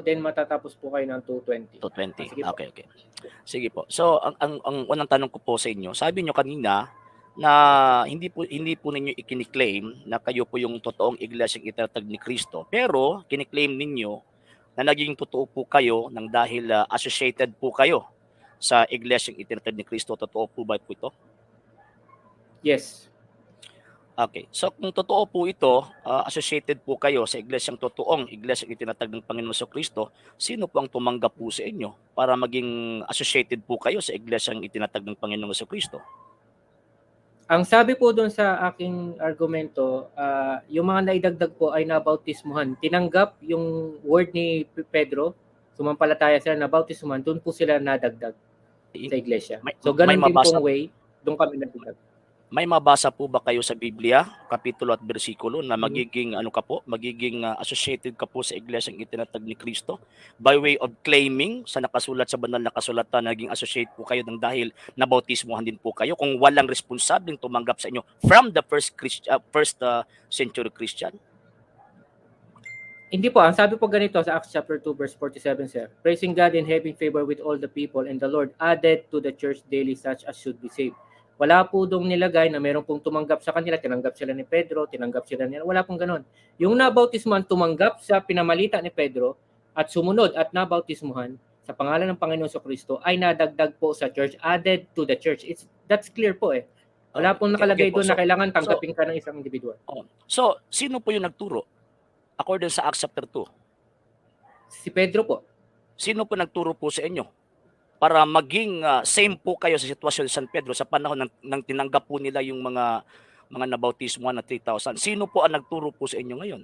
then matatapos po kayo ng 2:20. 2:20. Sige po. Okay. Sige po. So ang unang tanong ko po sa inyo, sabi niyo kanina na hindi po ninyo ikini-claim na kayo po yung totoong iglesyang itinatag ni Kristo. Pero kini-claim ninyo na naging totoo po kayo nang dahil associated po kayo sa iglesyang itinatag ni Kristo. Totoo po ba po ito? Yes. Okay. So kung totoo po ito, associated po kayo sa totoong iglesyang itinatag ng Panginoon Kristo, sino po ang tumanggap po sa inyo para maging associated po kayo sa iglesyang itinatag ng Panginoon Kristo? Ang sabi po doon sa aking argumento, yung mga naidagdag po ay nabautismuhan. Tinanggap yung word ni Pedro, sumampalataya sila, nabautismuhan, doon po sila nadagdag sa iglesia. So ganun din pong way, doon kami nadagdag. May mabasa po ba kayo sa Biblia, kapitulo at bersikulo na magiging associated ka po sa iglesyang itinatag ni Kristo by way of claiming sa nakasulat sa banal na kasulatan, naging associate po kayo ng dahil nabautismuhan din po kayo kung walang responsabling tumanggap sa inyo from the first century Christian? Hindi po, ang sabi po ganito sa Acts chapter 2 verse 47, sir. Praising God and having favor with all the people, and the Lord added to the church daily such as should be saved. Wala po dong nilagay na meron pong tumanggap sa kanila, tinanggap sila ni Pedro, tinanggap sila nila, wala pong ganon. Yung nabautismuhan, tumanggap sa pinamalita ni Pedro at sumunod at nabautismuhan sa pangalan ng Panginoon Kristo ay nadagdag po sa church, added to the church. That's clear po eh. Wala pong nakalagay doon na kailangan tanggapin ka ng isang individual. So, sino po yung nagturo? According sa Acts chapter 2. Si Pedro po. Sino po nagturo po sa inyo? Para maging same po kayo sa sitwasyon sa San Pedro sa panahon ng tinanggap po nila yung mga nabautismuhan na 3,000. Sino po ang nagturo po sa inyo ngayon?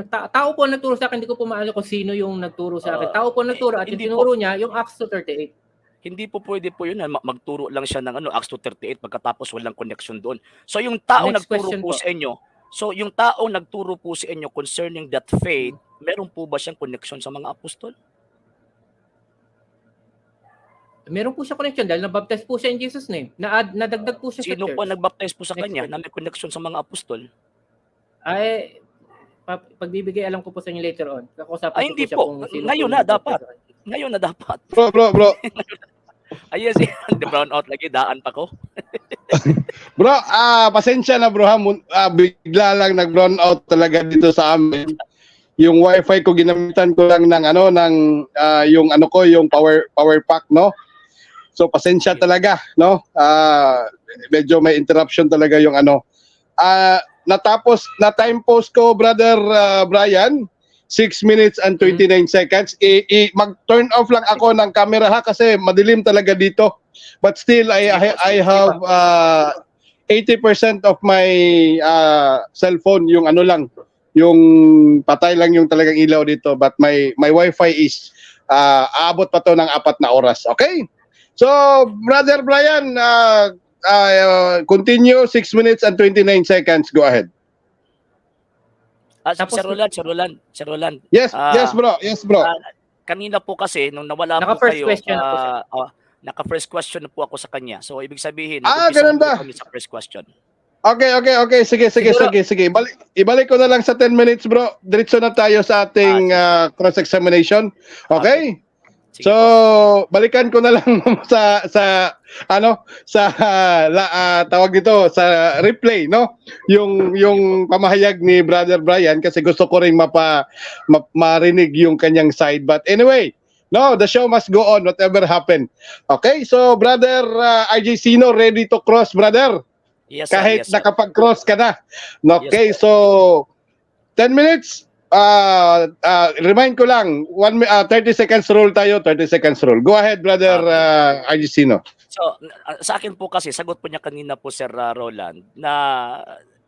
Tao po ang nagturo sa akin, hindi ko po maalala kung sino yung nagturo sa akin. Tao po ang nagturo at yung tinuro niya, yung Acts 2:38. Hindi po pwede po yun. Magturo lang siya ng Acts 2:38 pagkatapos walang connection doon. So yung tao nagturo po sa inyo, yung tao nagturo po sa inyo concerning that faith, meron po ba siyang connection sa mga apostol? Meron po siya connection dahil nabaptize po siya in Jesus' name. Nadagdag po siya sa church. Sino po nagbaptize po sa kanya na may connection sa mga apostol? Ay, pagbibigay alam ko po sa inyo later on. Ay, hindi po. Ngayon na dapat. Ngayon na dapat. Bro. Ayun, the brown out lagi, daan pa ko. Bro, pasensya na bro ha. Bigla lang nag-brown out talaga dito sa amin. Yung wifi ko ginamitan ko lang ng yung power pack, no? So pasensya talaga, no? Medyo may interruption talaga yung natapos na time post ko, brother Brian, 6 minutes and 29 seconds. Mag-turn off lang ako ng camera ha kasi madilim talaga dito. But still I have 80% of my cellphone yung yung patay lang yung talagang ilaw dito, but my wifi is aabot pa to ng 4 na oras. Okay? So, Brother Brian, continue, 6 minutes and 29 seconds. Go ahead. Sir Roland. Yes, bro. Kanina po kasi, nung nawala po kayo, naka-first question na po ako sa kanya. So, ibig sabihin, ganun ba? Kami sa first question. Okay. Sige. Ibalik ko na lang sa 10 minutes, bro. Diretso na tayo sa ating cross-examination. Okay? So, balikan ko na lang tawag dito sa replay, no? Yung pamahayag ni Brother Brian kasi gusto ko ring marinig yung kanyang side. But anyway, no, the show must go on whatever happen. Okay? So, Brother RJ Sino, ready to cross, brother? Yes, sir. Kahit Yes, sir. Nakapag-cross ka na. Okay, Yes, so 10 minutes. Remind ko lang, 30 seconds rule tayo, 30 seconds rule. Go ahead, brother Agistino. So, sa akin po kasi, sagot po niya kanina po, Sir Roland, na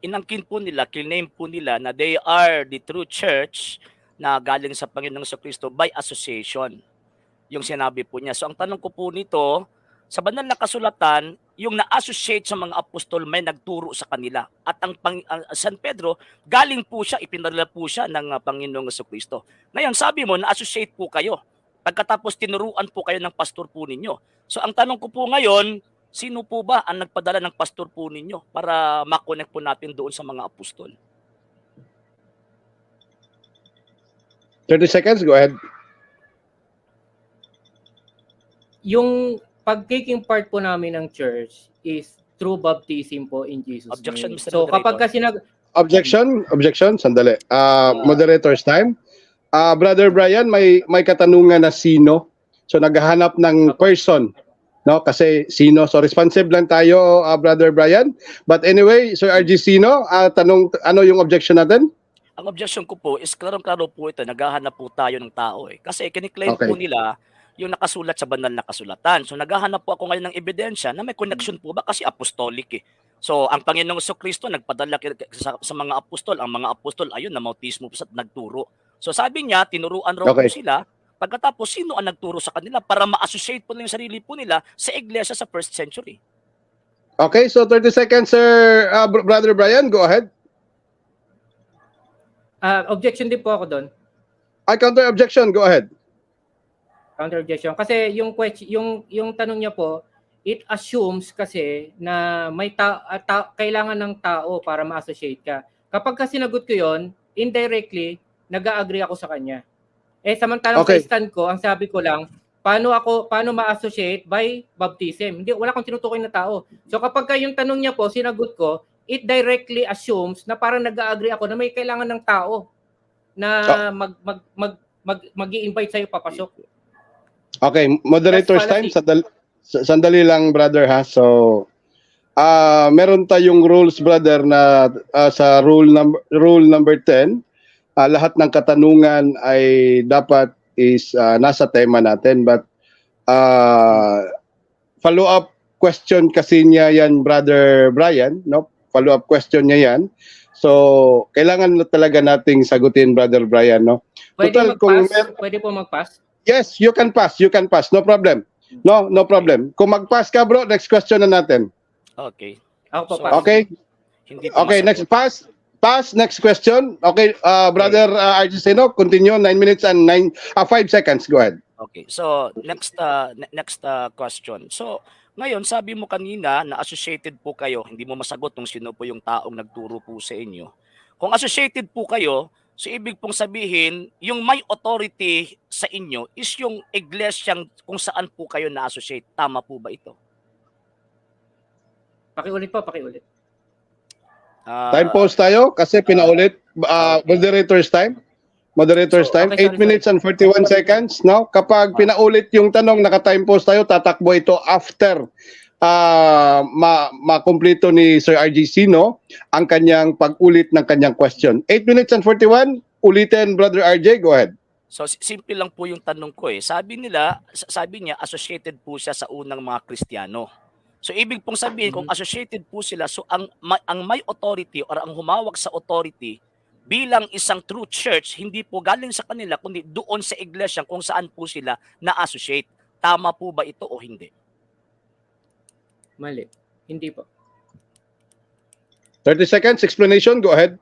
inangkin po nila, kiname po nila na they are the true church na galing sa Panginoong Kristo by association. Yung sinabi po niya. So, ang tanong ko po nito, sa banal na kasulatan, yung na-associate sa mga apostol may nagturo sa kanila. At ang San Pedro, galing po siya, ipinadala po siya ng Panginoong Kristo. Ngayon, sabi mo, na-associate po kayo. Pagkatapos tinuruan po kayo ng pastor po ninyo. So ang tanong ko po ngayon, sino po ba ang nagpadala ng pastor po ninyo para makonect po natin doon sa mga apostol? 30 seconds, go ahead. Yung pag-taking part po namin ng church is through baptism po in Jesus' Objection, name. Mr. So kapag Moderator. kasi Objection, sandali. Moderator's time. Brother Brian, may katanungan na sino. So naghahanap ng person, no? Kasi sino. So responsive lang tayo, Brother Brian. But anyway, Sir RG Sino, tanong ano yung objection natin? Ang objection ko po is klarong-klaro po ito, naghahanap po tayo ng tao eh. Kasi kiniklaim Okay. po nila yung nakasulat sa banal na kasulatan. So naghahanap po ako ngayon ng ebidensya na may connection po ba kasi apostolic eh. So ang Panginoong Kristo nagpadala sa mga apostol, ang mga apostol ayun na bautismo po sa nagturo. So sabi niya, tinuruan raw po Okay. sila. Pagkatapos sino ang nagturo sa kanila para ma-associate po nila yung sarili po nila sa iglesia sa first century. Okay, so 30 seconds, Sir Brother Brian, go ahead. Objection din po ako doon. I counter objection, go ahead. Counter objection. Kasi yung question, yung tanong niya po, it assumes kasi na may kailangan ng tao para ma-associate ka. Kapag kasi sinagot ko 'yon, indirectly nag-a-agree ako sa kanya. Samantalang Okay. sa stand ko, ang sabi ko lang, paano ma-associate by baptism? Hindi, wala akong tinutukoy na tao. So kapag yung tanong niya po, sinagot ko, it directly assumes na parang nag-a-agree ako na may kailangan ng tao na mag-i-invite sa'yo papasok. Okay, moderator's That's time. fallacy. Sandali lang, brother, ha. So, meron tayong rules, brother, na sa rule number 10, lahat ng katanungan ay dapat is nasa tema natin, but follow-up question kasi niya yan, brother Brian, no? Follow-up question niya yan. So, kailangan na talaga nating sagutin, brother Brian, no? Pwede Total, kung mag-pass? Pwede po mag-pass? Yes, you can pass. No problem. No problem. Kung mag-pass ka, bro, next question na natin. Okay. Ako po, So, pass. Okay? Hindi po Okay, next masagot. pass, next question. Okay, brother RG Seno, continue, 9 minutes and 5 seconds. Go ahead. Okay. So next question. So ngayon sabi mo kanina na associated po kayo, hindi mo masagot kung sino po yung taong nagturo po sa inyo. Kung associated po kayo, so ibig pong sabihin, yung may authority sa inyo is yung iglesyang kung saan po kayo na-associate. Tama po ba ito? Pakiulit po, pakiulit. Time pause tayo kasi pinaulit. Moderator's time. Moderator's So, time. okay, 8 minutes and 41 seconds. No? Kapag pinaulit yung tanong, naka-time pause tayo, tatakbo ito after makumpleto ni Sir RG Sino ang kanyang pag-ulit ng kanyang question. 8 minutes and 41. Ulitin, Brother RJ. Go ahead. So simple lang po yung tanong ko eh. Sabi niya associated po siya sa unang mga Kristiyano. So ibig pong sabihin kung associated po sila, so ang may authority or ang humawak sa authority bilang isang true church, hindi po galing sa kanila kundi doon sa iglesia kung saan po sila na-associate. Tama po ba ito o hindi? Mali. Hindi po. 30 seconds. Explanation. Go ahead.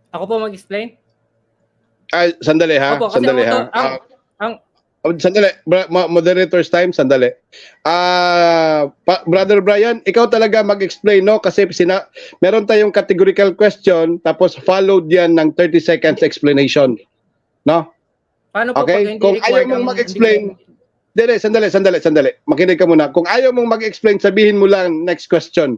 Ako po mag-explain? Sandali ha. Opo, kasi Sandali ha. Sandali. Moderator's time. Sandali. Brother Brian, ikaw talaga mag-explain, no? Kasi meron tayong categorical question tapos followed yan ng 30 seconds explanation. No? Paano po Okay? pag hindi Kung ayaw required mong ang- mag-explain, sandali. Makinig ka muna. Kung ayaw mong mag-explain, sabihin mo lang next question.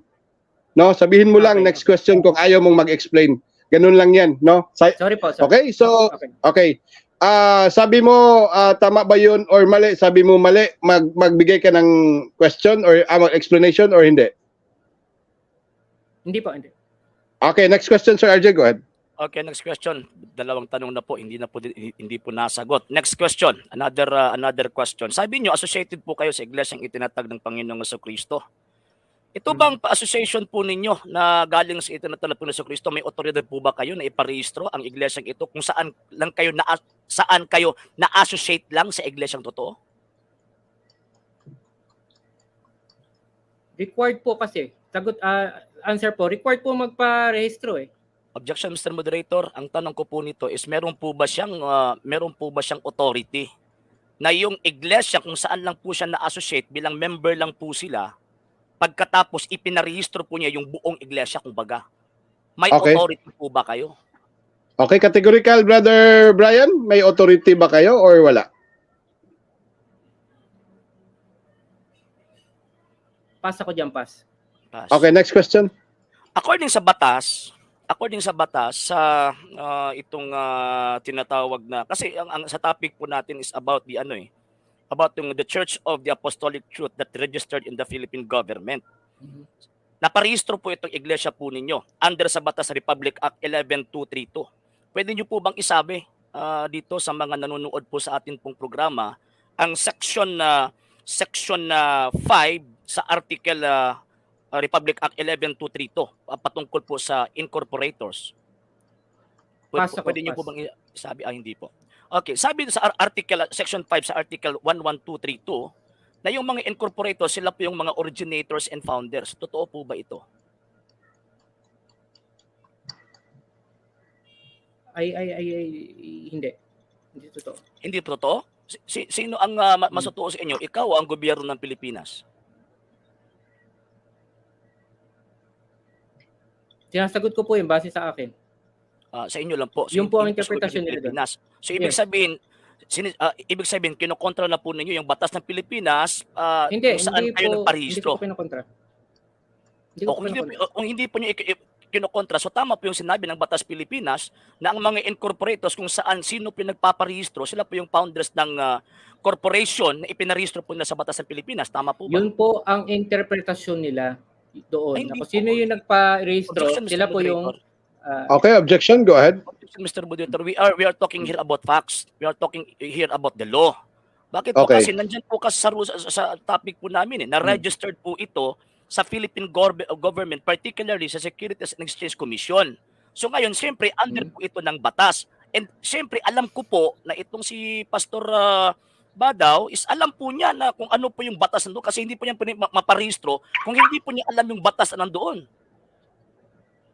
No? Sabihin mo lang Okay. next question kung ayaw mong mag-explain. Ganun lang yan, no? Sorry po, sorry. Okay? So, Okay. okay. Sabi mo tama ba 'yun or mali? Sabi mo mali, magbigay ka ng question or explanation or hindi? Hindi po, hindi. Okay, next question, Sir RJ, go ahead. Okay, next question. Dalawang tanong na po, hindi po nasagot. Next question, another question. Sabi niyo associated po kayo sa iglesyang itinatag ng Panginoong Jesucristo. Ito bang association po ninyo na galing sa itinatag ng Panginoong Jesucristo, may otoridad po ba kayo na iparehistro ang iglesyang ito kung saan kayo na-associate lang sa iglesyang totoo? Required po kasi. Answer po, required po magpa-rehistro eh. Objection, Mr. Moderator. Ang tanong ko po nito is meron po ba siyang authority na yung iglesia kung saan lang po siya na-associate bilang member lang po sila, pagkatapos ipinarehistro po niya yung buong iglesia kumbaga. May Okay. authority po ba kayo? Okay, categorical, Brother Brian, may authority ba kayo or wala? Pass ako dyan, pass. Pass. Okay, next question. According sa batas, sa itong tinatawag na, kasi ang sa topic po natin is about the about the Church of the Apostolic Truth that registered in the Philippine government. Mhm. Naparehistro po itong iglesia po ninyo under sa batas Republic Act 11232. Pwede niyo po bang isabi dito sa mga nanonood po sa atin pong programa ang section 5 sa article Republic Act 11232 patungkol po sa incorporators. Pass ako, Pwede niyo po pass. bang sabi? Hindi po. Okay, sabi sa article section 5 sa article 11232 na yung mga incorporators sila po yung mga originators and founders. Totoo po ba ito? Ay, hindi. Hindi totoo. Hindi po totoo? Sino ang masutuo sa inyo? Ikaw o ang gobyerno ng Pilipinas? Sinasagot ko po yung base sa akin. Sa inyo lang po. Yung po ang hindi sa interpretasyon gobyerno ng nila doon. Pilipinas. So ibig sabihin, kinokontra na po ninyo yung batas ng Pilipinas Hindi, kung saan hindi kayo po, nagparehistro. hindi ko pinakontra. Hindi ko pinakontra. Kung hindi po nyo kinokontra, so tama po yung sinabi ng Batas Pilipinas na ang mga incorporators kung saan sino po yung nagpaparehistro, sila po yung founders ng corporation na ipinarehistro po nila sa Batas ng Pilipinas. Tama po ba? Yun po ang interpretasyon nila doon. Ay, hindi Kung po. sino yung nagpa-rehistro, Objection, Mr. sila po yung Moderator. Okay, objection, go ahead. Mr. Moderator, we are talking here about facts. We are talking here about the law. Bakit po? Okay. Kasi nandyan po kasi sa topic po namin na registered po ito sa Philippine government, particularly sa Securities and Exchange Commission. So ngayon, siyempre, under po ito ng batas. And siyempre, alam ko po na itong si Pastor Badaw is alam po niya na kung ano po yung batas nandoon kasi hindi po niya maparehistro kung hindi po niya alam yung batas na nandoon.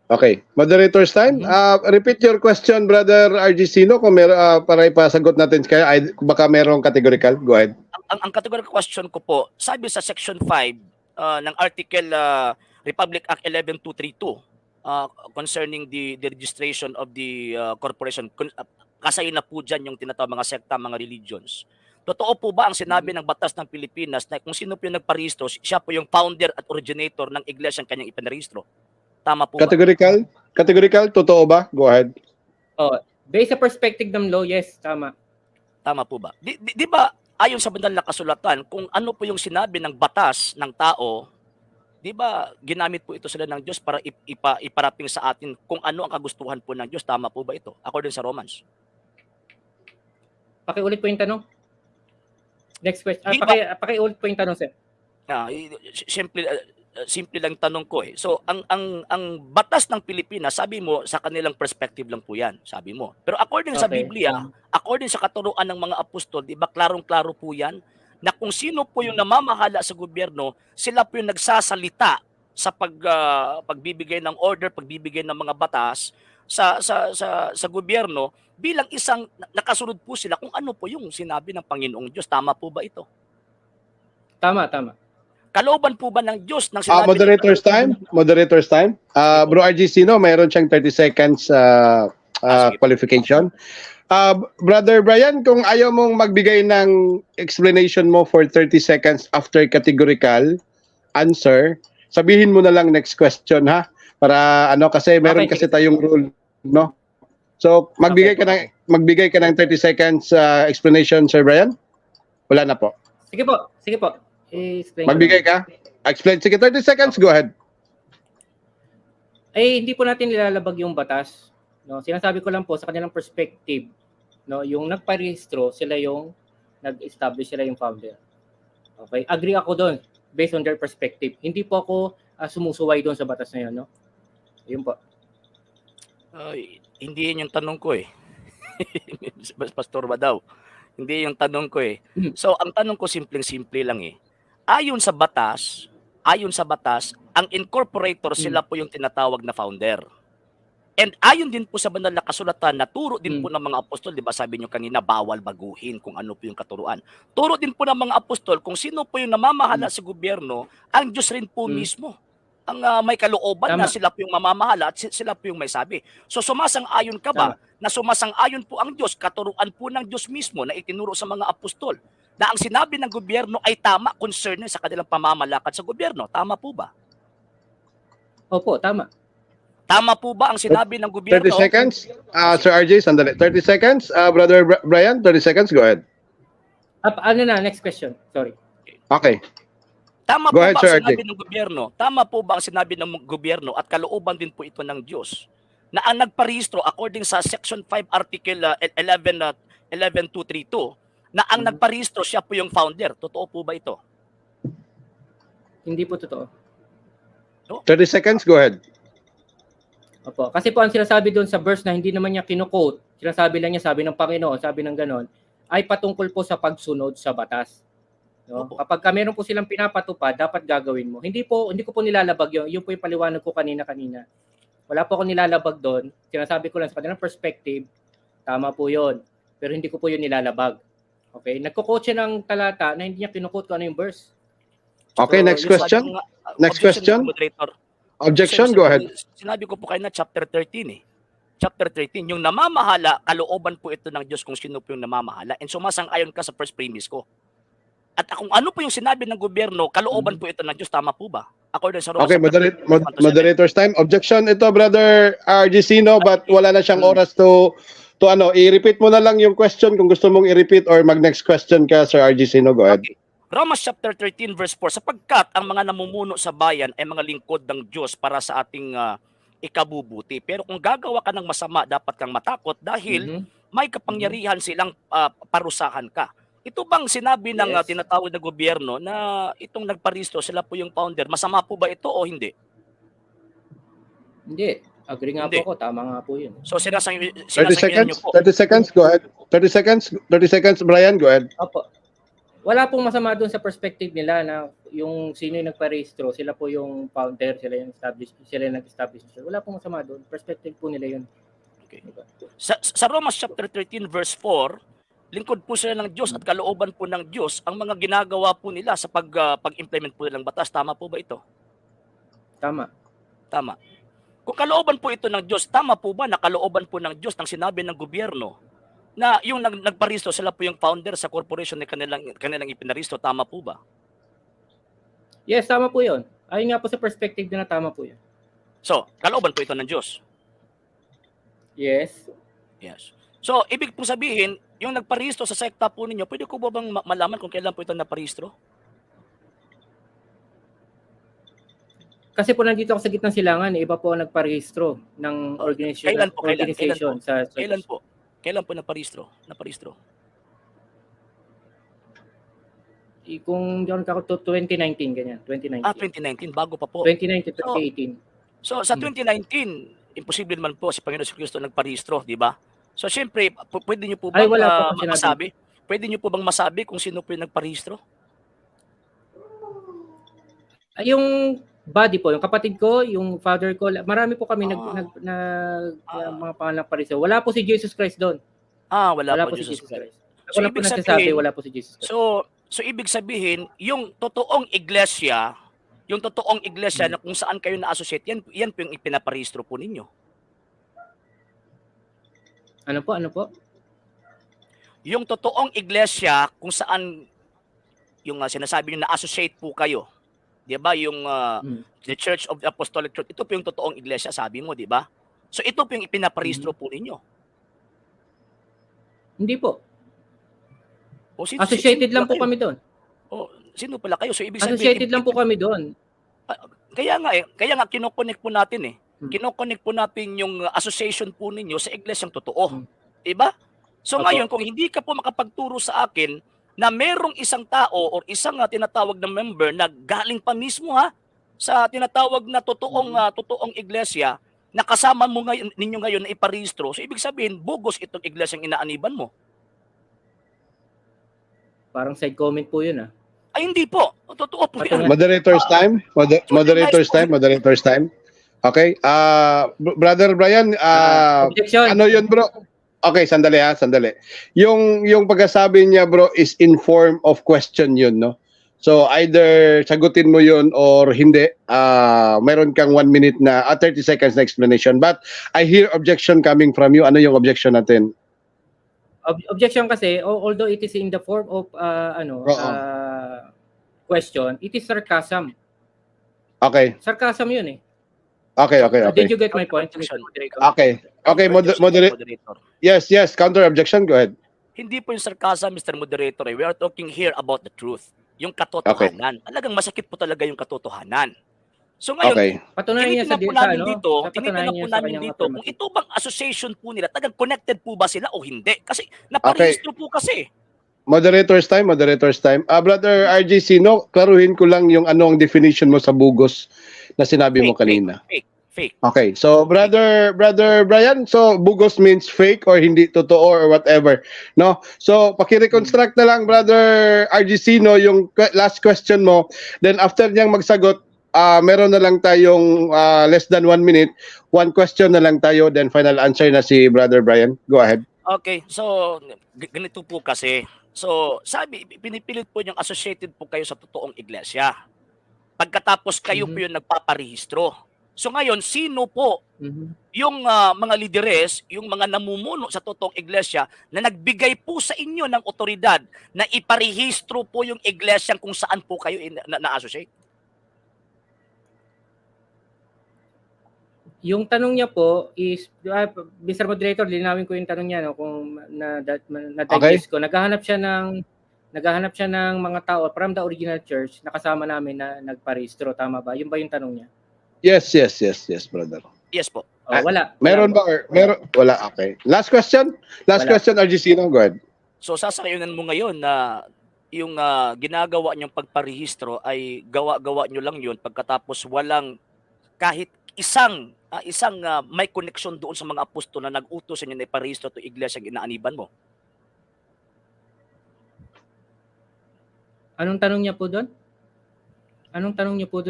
Okay, moderator's time. Repeat your question, Brother RG Sino, kung para ipasagot natin kaya baka merong categorical. Go ahead. Ang categorical question ko po, sabi sa section 5 ng article Republic Act 11232 concerning the registration of the corporation, kasayin na po dyan yung tinatawag mga sekta, mga religions. Totoo po ba ang sinabi ng batas ng Pilipinas na kung sino po yung nagparehistro, siya po yung founder at originator ng iglesia ang kanyang ipinarehistro? Tama po ba? Categorical, totoo ba? Go ahead. Based sa perspective ng law, yes, tama. Tama po ba? Di ba ayon sa banal na kasulatan, kung ano po yung sinabi ng batas ng tao, di ba ginamit po ito sila ng Diyos para iparaping sa atin kung ano ang kagustuhan po ng Diyos? Tama po ba ito? According sa Romans. Pakiulit po yung tanong. Next question. Di ba- Pakiulit po yung tanong, sir. Simple lang tanong ko eh. So ang batas ng Pilipinas, sabi mo sa kanilang perspective lang po 'yan, sabi mo. Pero according sa Okay. Biblia, according sa katuruan ng mga apostol, 'di ba klarong-klaro po 'yan na kung sino po yung namamahala sa gobyerno, sila po yung nagsasalita sa pagbibigay ng order, pagbibigay ng mga batas sa gobyerno bilang isang nakasunod po sila kung ano po yung sinabi ng Panginoong Diyos. Tama po ba ito? Tama. Kalooban po ba ng Diyos ng sinabi Moderator's time. Bro RG Sino, mayroon siyang 30 seconds Sige. qualification. Brother Brian, kung ayaw mong magbigay ng explanation mo for 30 seconds after categorical answer, sabihin mo na lang next question ha. Para kasi meron Okay. kasi tayong rule, no? So, magbigay ka ng 30 seconds explanation, Sir Brian? Wala na po. Sige po. I-explain ko Magbigay lang. ka? Explain. Sige, 30 seconds. Go ahead. Hindi po natin nilalabag yung batas. No? Sinasabi ko lang po sa kanilang perspective, no, yung nagparehistro, sila yung nag-establish, sila yung founder. Okay? Agree ako doon based on their perspective. Hindi po ako sumusuway doon sa batas na yun, no? Yun po. Hindi yun yung tanong ko eh. Pastor ba daw? Hindi yung tanong ko eh. So, ang tanong ko simpleng-simple lang eh. Ayon sa batas, ang incorporator sila po yung tinatawag na founder. And ayon din po sa banal na kasulatan na turo din po ng mga apostol, di ba sabi nyo kanina, bawal baguhin kung ano po yung katuruan. Turo din po ng mga apostol kung sino po yung namamahala sa gobyerno, ang Diyos rin po mismo. may kalooban na Tama. sila po yung mamamahala at sila po yung may sabi. So sumasang-ayon ka ba na sumasang-ayon po ang Diyos, katuruan po ng Diyos mismo na itinuro sa mga apostol, na ang sinabi ng gobyerno ay tama concerning sa kanilang pamamalakad sa gobyerno? Tama po ba? Opo, tama. Tama po ba ang sinabi ng 30 gobyerno? seconds. Sir RJ, sandali. 30 seconds. Brother Brian, 30 seconds. Go ahead. Ano na, next question. Sorry. Okay. Tama Go po ahead, ba Sir ang sinabi RJ. ng gobyerno? Tama po ba ang sinabi ng gobyerno at kalooban din po ito ng Diyos na ang nagparehistro according sa Section 5 Article 11232 na ang nagparehistro siya po yung founder? Totoo po ba ito? Hindi po totoo. 30 seconds. Go ahead. Opo. Kasi po ang sinasabi doon sa verse na hindi naman niya kino-quote, sinasabi lang niya, sabi ng Panginoon, sabi ng ganon, ay patungkol po sa pagsunod sa batas. No? Opo. Kapag meron po silang pinapatupad, dapat gagawin mo. Hindi ko po nilalabag yun. Yun po yung paliwanag ko kanina. Wala po ako nilalabag doon. Sinasabi ko lang sa kanilang perspective, tama po yun. Pero hindi ko po yun nilalabag. Okay? Nagko-quote siya ng talata na hindi niya kino-quote kung ano yung verse. Okay, next yung question. Next question. Moderator. Objection, go ahead. Sinabi ko po kayo na chapter 13 eh. Chapter 13, yung namamahala, kalooban po ito ng Diyos kung sino po yung namamahala. And sumasang-ayon ka sa first premise ko. At kung ano po yung sinabi ng gobyerno, kalooban po ito ng Diyos, tama po ba? According sa Romans Okay, chapter 13, moderator's time. Objection ito, Brother RJ Sino, but wala na siyang oras to i-repeat mo na lang yung question kung gusto mong i-repeat or mag-next question ka, Sir RJ Sino. Go ahead. Okay. Romans chapter 13 verse 4, sapagkat ang mga namumuno sa bayan ay mga lingkod ng Diyos para sa ating ikabubuti. Pero kung gagawa ka ng masama, dapat kang matakot dahil may kapangyarihan silang parusahan ka. Ito bang sinabi ng Yes. tinatawag na gobyerno na itong nagparehistro, sila po yung founder? Masama po ba ito o hindi? Hindi. Agree nga Hindi. po ako. Tama nga po yun. So 30 sinasabihan niyo seconds. po. 30 seconds. Go ahead. 30 seconds. 30 seconds, Brian. Go ahead. Opo. Wala pong masama doon sa perspective nila na yung sino yung nagparehistro, sila po yung founder, sila yung nag-establish. Wala pong masama doon. Perspective po nila yun. Okay. Sa Romans chapter 13 verse 4, lingkod po sila ng Diyos at kalooban po ng Diyos ang mga ginagawa po nila sa pag-implement po ng batas. Tama po ba ito? Tama. Tama. Kung kalooban po ito ng Diyos, tama po ba na kalooban po ng Diyos ng sinabi ng gobyerno na yung nagparisto, sila po yung founder sa corporation na kanilang ipinaristo? Tama po ba? Yes, tama po yun. Ayun nga po sa perspective na tama po yun. So, kalooban po ito ng Diyos. Yes. Yes. So, ibig po sabihin, yung nagparehistro sa sekta po ninyo, pwede ko ba bang malaman kung kailan po ito naparehistro? Kasi po nandito ako sa gitnang silangan, iba po ang nagparehistro ng Kailan po? organization sa Kailan po? Kailan po naparehistro? Kung di ako 2019 ganyan, 2019. 2019, bago pa po. 2019, 2018. So, sa 2019, imposible man po si Panginoon Kristo nagparehistro, di ba? So, syempre, pwede niyo po bang Ay, wala po akong sinabi. masabi? Pwede niyo po bang masabi kung sino po yung nagparehistro? Yung body po, yung kapatid ko, yung father ko, marami po kami mga pangalang parehistro. Wala po si Jesus Christ doon. Wala po si Jesus Jesus Christ. Christ. So, Ako na po ibig nagsasabi, sabihin- wala po si Jesus Christ. So ibig sabihin, yung totoong iglesia na kung saan kayo na-associate, yan po yung ipinaparehistro po ninyo. Ano po? Yung totoong iglesia kung saan yung sinasabi nyo na-associate po kayo, 'di ba? Yung the Church of the Apostolic Church, ito po yung totoong iglesia, sabi mo, 'di ba? So ito po yung ipinaparehistro po ninyo. Hindi po. O, Associated lang po kayo? kami doon. O, sino pala kayo? So ibig sabihin, Associated lang po kami doon. Kaya nga kinoconnect po natin eh. Kinoconnect po natin yung association po ninyo sa iglesyang totoo. 'Di ba? So Opo. ngayon, kung hindi ka po makapagturo sa akin na merong isang tao or isang tinatawag na member na galing pa mismo sa tinatawag na totoong iglesia na kasama mo ninyo ngayon na iparehistro, so ibig sabihin bugos itong iglesyang inaaniban mo. Parang side comment po yun Ay hindi po. Totoo po yan. Moderator's time. Moderator's time. Okay. Brother Brian, objection. ano yun, bro? Okay, sandali. Yung pagkasabi niya, bro, is in form of question yun, no? So either sagutin mo yun or hindi. Meron kang 1 minute na 30 seconds na explanation. But I hear objection coming from you. Ano yung objection natin? Objection kasi, although it is in the form of Oo. question, it is sarcasm. Okay. Sarcasm yun eh. Okay. Did you get my point, Mr. Moderator? Okay. Moderate. Moderator. Yes. Counter objection. Go ahead. Hindi po yung sarcasm, Mr. Moderator. We are talking here about the truth. Yung katotohanan. Talagang masakit po talaga yung katotohanan. So ngayon, Okay. Patunayan niya tinitingnan po sa namin ano, dito, sa tinitingnan patunayan po niya sa namin kanyang dito kung affirmative. ito bang association po nila, talagang connected po ba sila o hindi? Kasi naparehistro po kasi. Moderator's time. Brother RJ Sino, klaruhin ko lang yung ano ang definition mo sa bugos na sinabi mo kanina. Fake. Okay. So, brother Brian, so bugos means fake or hindi totoo or whatever, no? So, paki-reconstruct na lang, brother RJ Sino, yung last question mo. Then after niyang magsagot, meron na lang tayong less than 1 minute. One question na lang tayo, then final answer na si brother Brian. Go ahead. Okay, so ganito po kasi. So, sabi, pinipilit po yung associated po kayo sa totoong iglesia. Pagkatapos kayo po yung nagpaparehistro. So ngayon, sino po yung mga lideres, yung mga namumuno sa totoong iglesia na nagbigay po sa inyo ng otoridad na iparehistro po yung iglesia kung saan po kayo na-associate? Yung tanong niya po is, Mr. Moderator, linawin ko yung tanong niya, no, kung na-digest ko. Naghahanap siya ng mga tao from the original church na kasama namin na nagparehistro. Tama ba? Yun ba yung tanong niya? Yes, brother. Yes po. Wala. Meron ba or meron? Wala. Okay. Last question, RJ Sino, go ahead. So sasayunan mo ngayon na yung ginagawa niyong pagparehistro ay gawa-gawa niyo lang yun pagkatapos walang kahit isang may connection doon sa mga apostol na nag-utos sa inyo na iparehistro to iglesia ang inaaniban mo. Anong tanong niya po doon?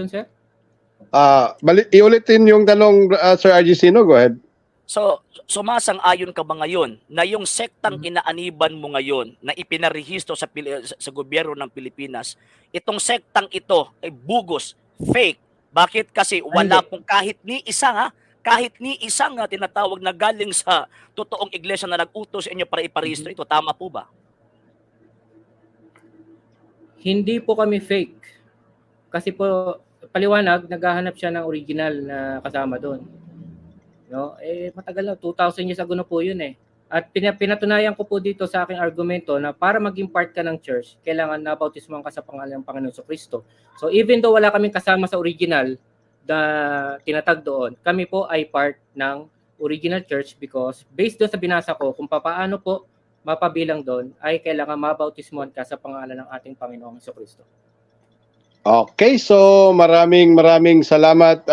Sir? Iulitin yung tanong, Sir RJ Sino, go ahead. So, sumasang-ayon ka ba ngayon na yung sektang inaaniban mo ngayon na ipinarehistro sa gobyerno ng Pilipinas, itong sektang ito ay bugos, fake? Bakit? Kasi wala pong kahit ni isang tinatawag na galing sa totoong iglesia na nag-utos sa inyo para iparehistro ito. Tama po ba? Hindi po kami fake. Kasi po, paliwanag, naghahanap siya ng original na kasama doon. No? Matagal na, 2,000 years ago na po yun eh. At pinatunayan ko po dito sa aking argumento na para maging part ka ng church, kailangan na bautismuhan ka sa pangalan ng Panginoon Kristo. So even though wala kaming kasama sa original na tinatag doon, kami po ay part ng original church because based doon sa binasa ko kung paano po mapabilang doon ay kailangan mabautismuhan ka sa pangalan ng ating Panginoong Kristo. Okay, so maraming salamat